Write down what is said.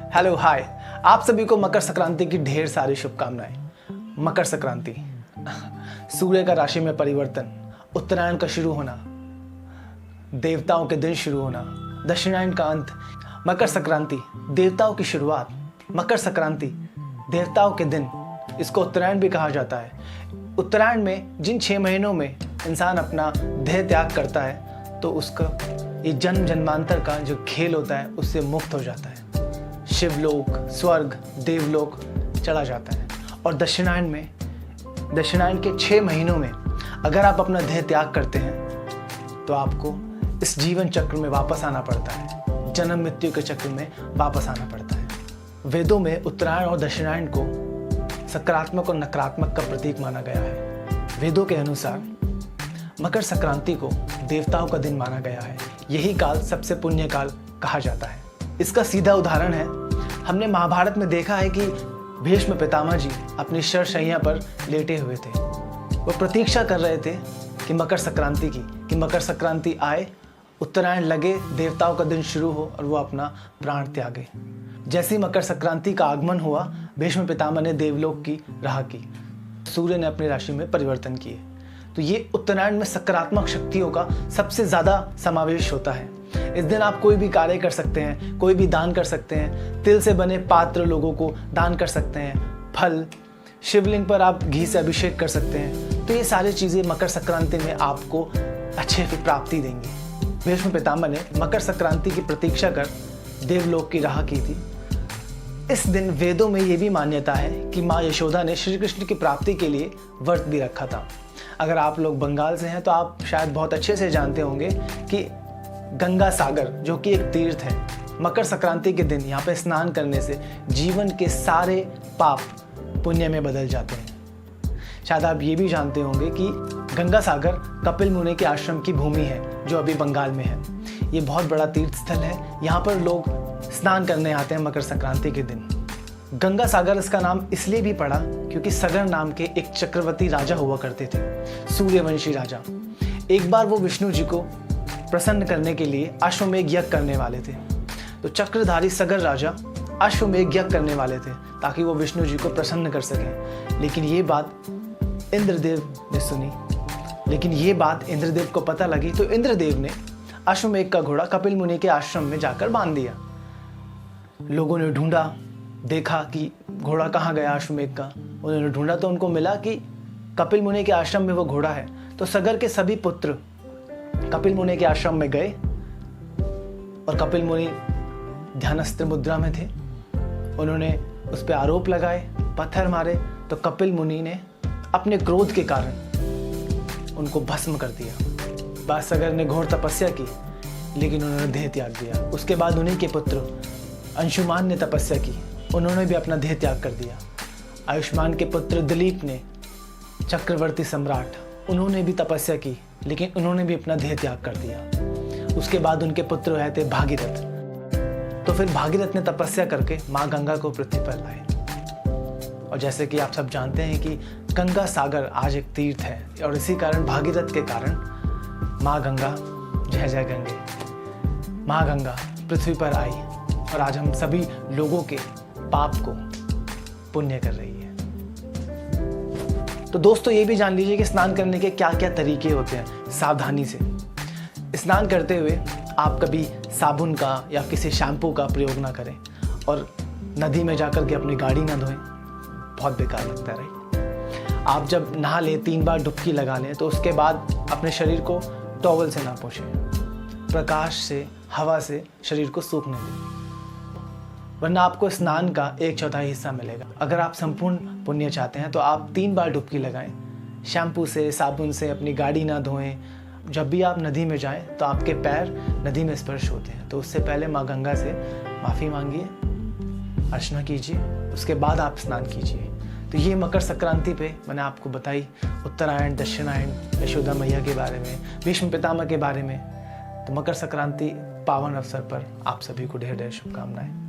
Hello hi, आप सभी को मकर संक्रांति की ढेर सारी शुभकामनाएं। मकर संक्रांति, सूर्य का राशि में परिवर्तन, उत्तरायण का शुरू होना, देवताओं के दिन शुरू होना, दक्षिणायन का अंत। मकर संक्रांति देवताओं की शुरुआत, मकर संक्रांति देवताओं के दिन, इसको उत्तरायण भी कहा जाता है। उत्तरायण में जिन 6 महीनों में इंसान अपना देह त्याग करता है तो उसका ये जन्म जन्मांतर का जो खेल होता है उससे मुक्त हो जाता है, शिवलोक, स्वर्ग, देवलोक चला जाता है। और दक्षिणायन के 6 महीनों में अगर आप अपना देह त्याग करते हैं तो आपको इस जीवन चक्र में वापस आना पड़ता है, जन्म मृत्यु के चक्र में वापस आना पड़ता है। वेदों में उत्तरायण और दक्षिणायन को सकारात्मक और नकारात्मक का प्रतीक माना गया है। वेदों के अनुसार मकर संक्रांति को देवताओं का दिन माना गया है। यही काल सबसे पुण्य काल कहा जाता है। इसका सीधा उदाहरण है, हमने महाभारत में देखा है कि भीष्म पितामह जी अपनी शरशैया पर लेटे हुए थे। वो प्रतीक्षा कर रहे थे कि मकर संक्रांति की, कि मकर संक्रांति आए, उत्तरायण लगे, देवताओं का दिन शुरू हो और वो अपना प्राण त्यागे। जैसे ही मकर संक्रांति का आगमन हुआ, भीष्म पितामह ने देवलोक की राह की, सूर्य ने अपनी राशि में परिवर्तन किए। तो ये उत्तरायण में सकारात्मक शक्तियों का सबसे ज़्यादा समावेश होता है। इस दिन आप कोई भी कार्य कर सकते हैं, कोई भी दान कर सकते हैं, तिल से बने पात्र लोगों को दान कर सकते हैं, फल, शिवलिंग पर आप घी से अभिषेक कर सकते हैं। तो ये सारी चीज़ें मकर संक्रांति में आपको अच्छे की प्राप्ति देंगी। भीष्म पितामह ने मकर संक्रांति की प्रतीक्षा कर देवलोक की राह की थी। इस दिन वेदों में ये भी मान्यता है कि माँ यशोदा ने श्री कृष्ण की प्राप्ति के लिए व्रत भी रखा था। अगर आप लोग बंगाल से हैं तो आप शायद बहुत अच्छे से जानते होंगे कि गंगा सागर, जो कि एक तीर्थ है, मकर संक्रांति के दिन यहाँ पे स्नान करने से जीवन के सारे पाप पुण्य में बदल जाते हैं। शायद आप ये भी जानते होंगे कि गंगा सागर कपिल मुनि के आश्रम की भूमि है, जो अभी बंगाल में है। ये बहुत बड़ा तीर्थ स्थल है। यहाँ पर लोग स्नान करने आते हैं मकर संक्रांति के दिन। गंगा सागर इसका नाम इसलिए भी पड़ा क्योंकि सगर नाम के एक चक्रवर्ती राजा हुआ करते थे, सूर्यवंशी राजा। एक बार वो विष्णु जी को प्रसन्न करने के लिए अश्वमेध यज्ञ करने वाले थे। तो चक्रधारी सगर राजा अश्वमेध यज्ञ करने वाले थे ताकि वो विष्णु जी को प्रसन्न कर सकें। लेकिन ये बात इंद्रदेव ने सुनी, लेकिन ये बात इंद्रदेव को पता लगी तो इंद्रदेव ने अश्वमेध का घोड़ा कपिल मुनि के आश्रम में जाकर बांध दिया। लोगों ने ढूंढा, देखा कि घोड़ा कहाँ गया अश्वमेध का। उन्होंने ढूंढा तो उनको मिला कि कपिल मुनि के आश्रम में वो घोड़ा है। तो सगर के सभी पुत्र कपिल मुनि के आश्रम में गए और कपिल मुनि ध्यानस्थ मुद्रा में थे। उन्होंने उस पर आरोप लगाए, पत्थर मारे, तो कपिल मुनि ने अपने क्रोध के कारण उनको भस्म कर दिया। बाद सगर ने घोर तपस्या की, लेकिन उन्होंने देह त्याग दिया। उसके बाद उन्हीं के पुत्र अंशुमान ने तपस्या की, उन्होंने भी अपना देह त्याग कर दिया। आयुष्मान के पुत्र दिलीप ने, चक्रवर्ती सम्राट, उन्होंने भी तपस्या की, लेकिन उन्होंने भी अपना देह त्याग कर दिया। उसके बाद उनके पुत्र हुए थे भागीरथ। तो फिर भागीरथ ने तपस्या करके माँ गंगा को पृथ्वी पर लाए। और जैसे कि आप सब जानते हैं कि गंगा सागर आज एक तीर्थ है, और इसी कारण भागीरथ के कारण माँ गंगा, जय जय गंगे, माँ गंगा पृथ्वी पर आई और आज हम सभी लोगों के पाप को पुण्य कर रही है। तो दोस्तों, ये भी जान लीजिए कि स्नान करने के क्या क्या तरीके होते हैं सावधानी से। स्नान करते हुए आप कभी साबुन का या किसी शैम्पू का प्रयोग ना करें, और नदी में जाकर के अपनी गाड़ी ना धोएं, बहुत बेकार लगता है, राइट। आप जब नहा लें, 3 बार डुबकी लगा लें, तो उसके बाद अपने शरीर को टॉवल से ना पोंछें, प्रकाश से, हवा से शरीर को सूखने दें, वरना आपको स्नान का 1/4 हिस्सा मिलेगा। अगर आप संपूर्ण पुण्य चाहते हैं तो आप 3 बार डुबकी लगाएं, शैम्पू से, साबुन से अपनी गाड़ी ना धोएं। जब भी आप नदी में जाएं तो आपके पैर नदी में स्पर्श होते हैं, तो उससे पहले माँ गंगा से माफ़ी मांगिए, अर्चना कीजिए, उसके बाद आप स्नान कीजिए। तो ये मकर संक्रांति पे मैंने आपको बताई उत्तरायण, दक्षिणायन, यशोदा मैया के बारे में, भीष्म पितामह के बारे में। तो मकर संक्रांति पावन अवसर पर आप सभी को ढेर ढेर शुभकामनाएं।